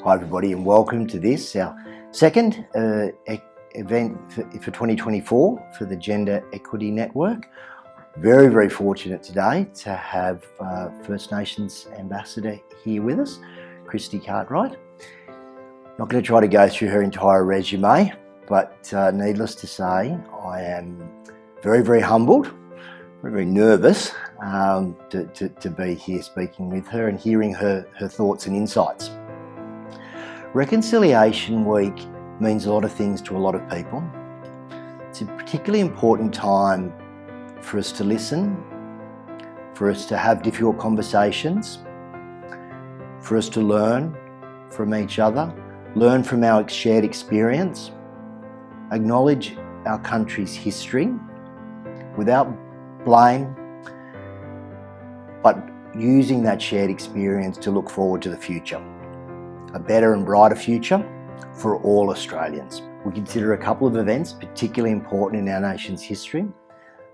Hi everybody, and welcome to this, our second event for 2024 for the Gender Equity Network. Very, very fortunate today to have First Nations Ambassador here with us, Christianna Cartwright. Not going to try to go through her entire resume, but needless to say, I am very, very humbled, very, very nervous to be here speaking with her and hearing her thoughts and insights. Reconciliation Week means a lot of things to a lot of people. It's a particularly important time for us to listen, for us to have difficult conversations, for us to learn from each other, learn from our shared experience, acknowledge our country's history without blame, but using that shared experience to look forward to the future. A better and brighter future for all Australians. We consider a couple of events particularly important in our nation's history.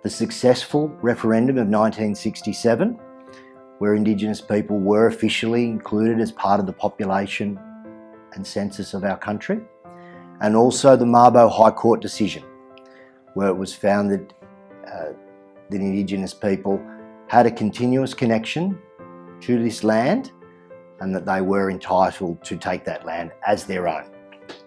The successful referendum of 1967, where Indigenous people were officially included as part of the population and census of our country. And also the Mabo High Court decision, where it was found that Indigenous people had a continuous connection to this land and that they were entitled to take that land as their own.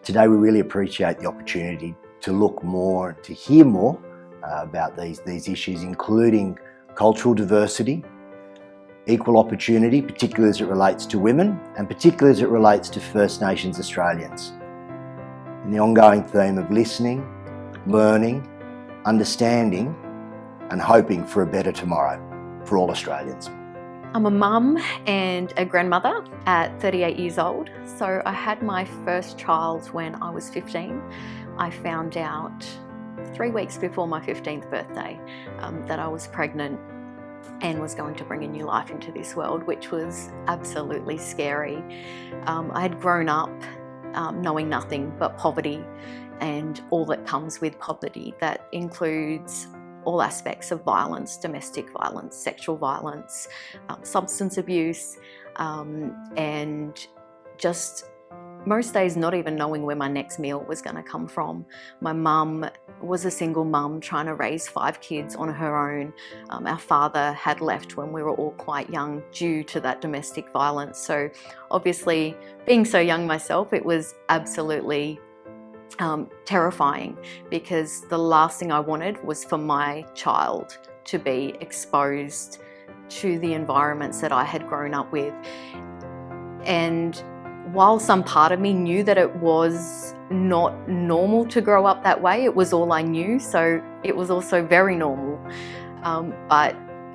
Today we really appreciate the opportunity to look more, to hear more about these issues, including cultural diversity, equal opportunity, particularly as it relates to women, and particularly as it relates to First Nations Australians. And the ongoing theme of listening, learning, understanding, and hoping for a better tomorrow for all Australians. I'm a mum and a grandmother at 38 years old. So I had my first child when I was 15. I found out 3 weeks before my 15th birthday that I was pregnant and was going to bring a new life into this world, which was absolutely scary. I had grown up knowing nothing but poverty and all that comes with poverty. That includes all aspects of violence, domestic violence, sexual violence, substance abuse, and just most days not even knowing where my next meal was going to come from. My mum was a single mum trying to raise 5 kids on her own. Our father had left when we were all quite young due to that domestic violence. So obviously, being so young myself, it was absolutely terrifying, because the last thing I wanted was for my child to be exposed to the environments that I had grown up with. And while some part of me knew that it was not normal to grow up that way, it was all I knew, so it was also very normal. But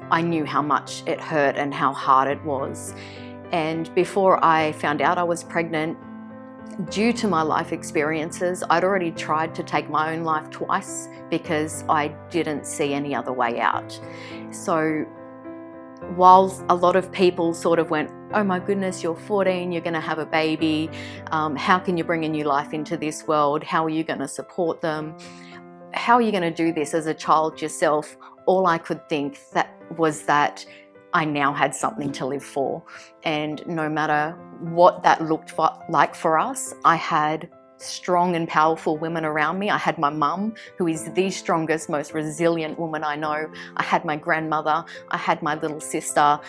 I knew how much it hurt and how hard it was. And before I found out I was pregnant, due to my life experiences, I'd already tried to take my own life twice because I didn't see any other way out. So while a lot of people sort of went, oh my goodness, you're 14, you're going to have a baby, how can you bring a new life into this world? How are you going to support them? How are you going to do this as a child yourself? All I could think was that I now had something to live for. And no matter what that looked like for us, I had strong and powerful women around me. I had my mum, who is the strongest, most resilient woman I know. I had my grandmother. I had my little sister.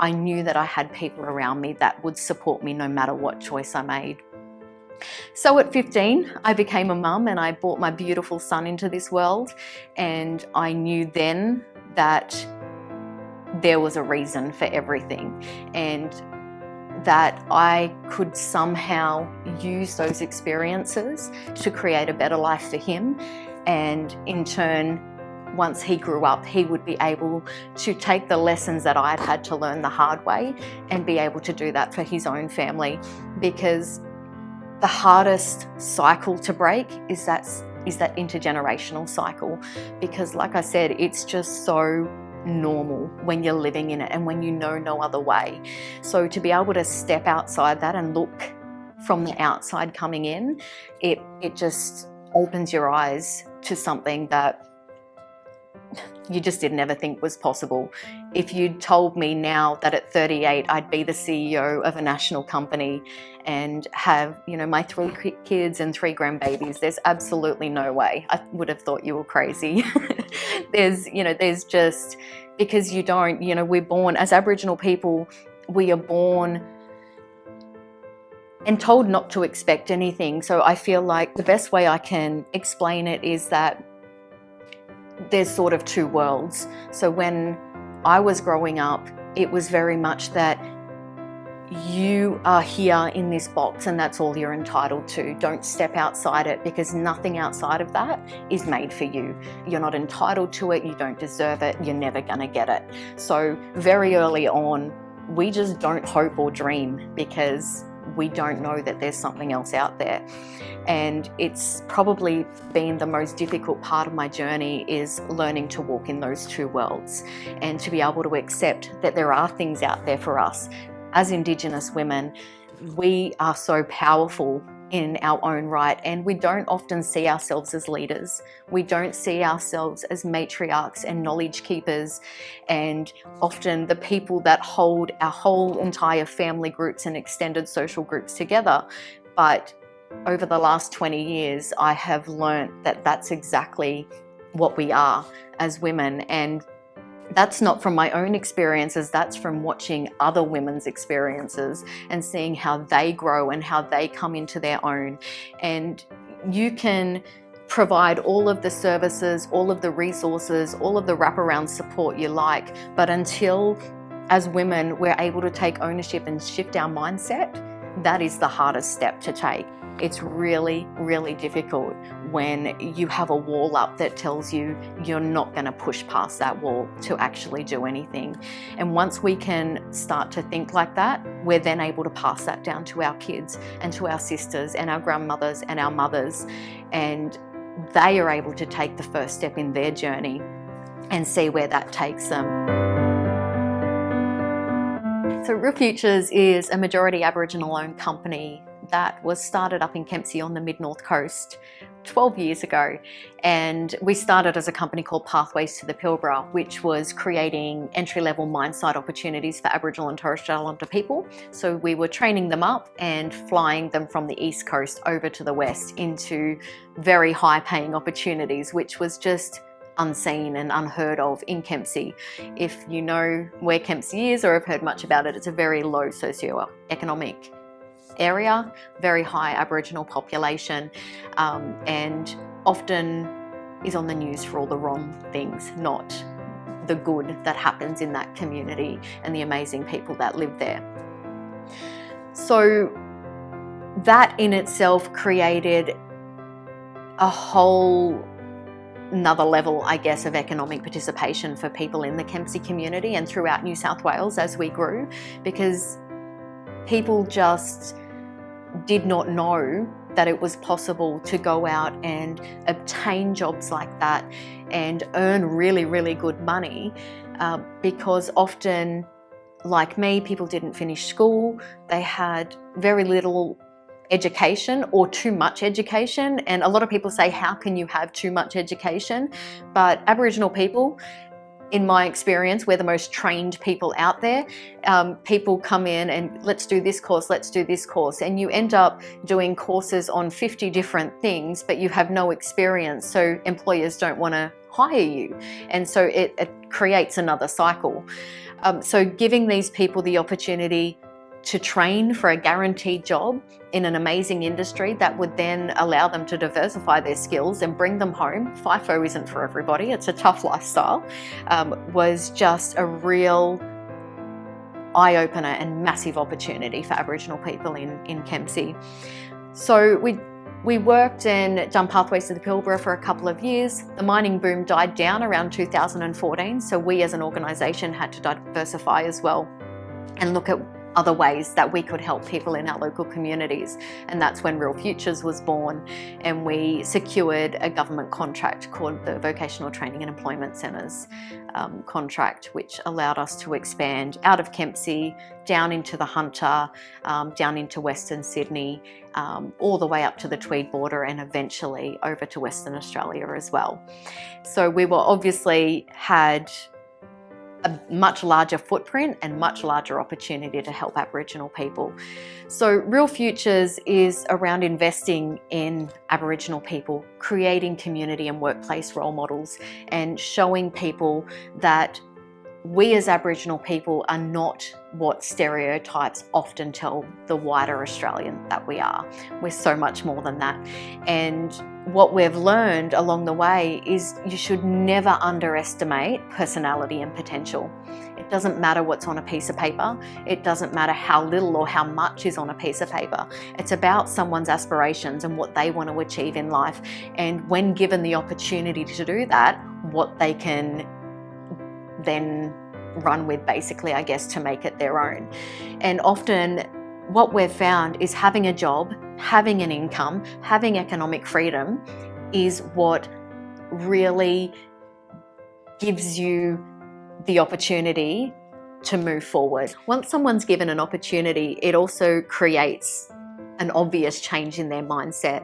I knew that I had people around me that would support me no matter what choice I made. So at 15, I became a mum and I brought my beautiful son into this world. And I knew then that there was a reason for everything, and that I could somehow use those experiences to create a better life for him. And in turn, once he grew up, he would be able to take the lessons that I'd had to learn the hard way and be able to do that for his own family. Because the hardest cycle to break is that intergenerational cycle. Because like I said, it's just so normal when you're living in it and when you know no other way. So to be able to step outside that and look from the outside coming in, it just opens your eyes to something that you just didn't ever think was possible. If you'd told me now that at 38 I'd be the CEO of a national company and have, you know, my 3 kids and 3 grandbabies, there's absolutely no way. I would have thought you were crazy. there's just, because you don't, you know, we're born as Aboriginal people, we are born and told not to expect anything. So I feel like the best way I can explain it is that there's sort of 2 worlds. So when I was growing up, it was very much that you are here in this box and that's all you're entitled to. Don't step outside it, because nothing outside of that is made for you. You're not entitled to it, you don't deserve it, you're never gonna get it. So very early on, we just don't hope or dream, because we don't know that there's something else out there. And it's probably been the most difficult part of my journey, is learning to walk in those 2 worlds and to be able to accept that there are things out there for us. As Indigenous women, we are so powerful in our own right, and we don't often see ourselves as leaders. We don't see ourselves as matriarchs and knowledge keepers, and often the people that hold our whole entire family groups and extended social groups together. But over the last 20 years, I have learnt that that's exactly what we are as women. And that's not from my own experiences, that's from watching other women's experiences and seeing how they grow and how they come into their own. And you can provide all of the services, all of the resources, all of the wraparound support you like, but until, as women, we're able to take ownership and shift our mindset, that is the hardest step to take. It's really, really difficult when you have a wall up that tells you you're not going to push past that wall to actually do anything. And once we can start to think like that, we're then able to pass that down to our kids and to our sisters and our grandmothers and our mothers. And they are able to take the first step in their journey and see where that takes them. So Real Futures is a majority Aboriginal-owned company that was started up in Kempsey on the mid-north coast 12 years ago. And we started as a company called Pathways to the Pilbara, which was creating entry-level mine site opportunities for Aboriginal and Torres Strait Islander people. So we were training them up and flying them from the east coast over to the west into very high-paying opportunities, which was just unseen and unheard of in Kempsey. If you know where Kempsey is or have heard much about it, it's a very low socio-economic area, very high Aboriginal population, and often is on the news for all the wrong things, not the good that happens in that community and the amazing people that live there. So that in itself created a whole another level, I guess, of economic participation for people in the Kempsey community and throughout New South Wales as we grew, because people just did not know that it was possible to go out and obtain jobs like that and earn really, really good money, because often, like me, people didn't finish school, they had very little education or too much education. And a lot of people say, how can you have too much education? But Aboriginal people, in my experience, we're the most trained people out there. People come in and let's do this course, let's do this course. And you end up doing courses on 50 different things, but you have no experience. So employers don't want to hire you. And so it creates another cycle. So giving these people the opportunity to train for a guaranteed job in an amazing industry that would then allow them to diversify their skills and bring them home. FIFO isn't for everybody, it's a tough lifestyle, was just a real eye-opener and massive opportunity for Aboriginal people in Kempsey. So we worked and done Pathways to the Pilbara for a couple of years. The mining boom died down around 2014, so we as an organisation had to diversify as well and look at other ways that we could help people in our local communities. And that's when Real Futures was born, and we secured a government contract called the Vocational Training and Employment Centres contract, which allowed us to expand out of Kempsey, down into the Hunter, down into Western Sydney, all the way up to the Tweed border, and eventually over to Western Australia as well. So we were obviously had a much larger footprint and much larger opportunity to help Aboriginal people. So Real Futures is around investing in Aboriginal people, creating community and workplace role models, and showing people that we as Aboriginal people are not what stereotypes often tell the wider Australian that we are. We're so much more than that. And what we've learned along the way is you should never underestimate personality and potential. It doesn't matter what's on a piece of paper. It doesn't matter how little or how much is on a piece of paper. It's about someone's aspirations and what they want to achieve in life. And when given the opportunity to do that, what they can then run with, basically, I guess, to make it their own. And often what we've found is having a job, having an income, having economic freedom is what really gives you the opportunity to move forward. Once someone's given an opportunity, it also creates an obvious change in their mindset.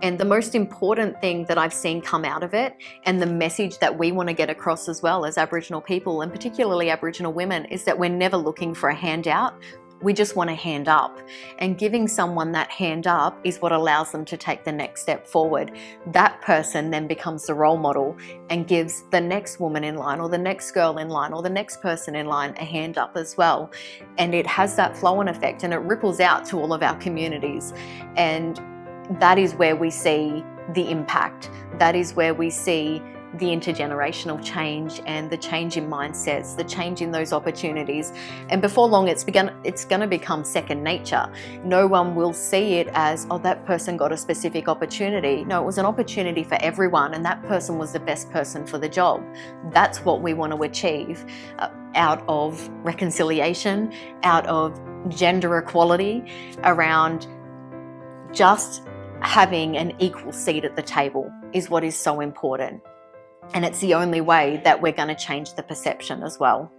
And the most important thing that I've seen come out of it, and the message that we want to get across as well as Aboriginal people, and particularly Aboriginal women, is that we're never looking for a handout. We just want a hand up. And giving someone that hand up is what allows them to take the next step forward. That person then becomes the role model and gives the next woman in line, or the next girl in line, or the next person in line a hand up as well. And it has that flow-on effect, and it ripples out to all of our communities. And that is where we see the impact. That is where we see the intergenerational change and the change in mindsets, the change in those opportunities. And before long, it's going to become second nature. No one will see it as, oh, that person got a specific opportunity. No, it was an opportunity for everyone, and that person was the best person for the job. That's what we want to achieve out of reconciliation, out of gender equality, around just having an equal seat at the table is what is so important. And it's the only way that we're going to change the perception as well.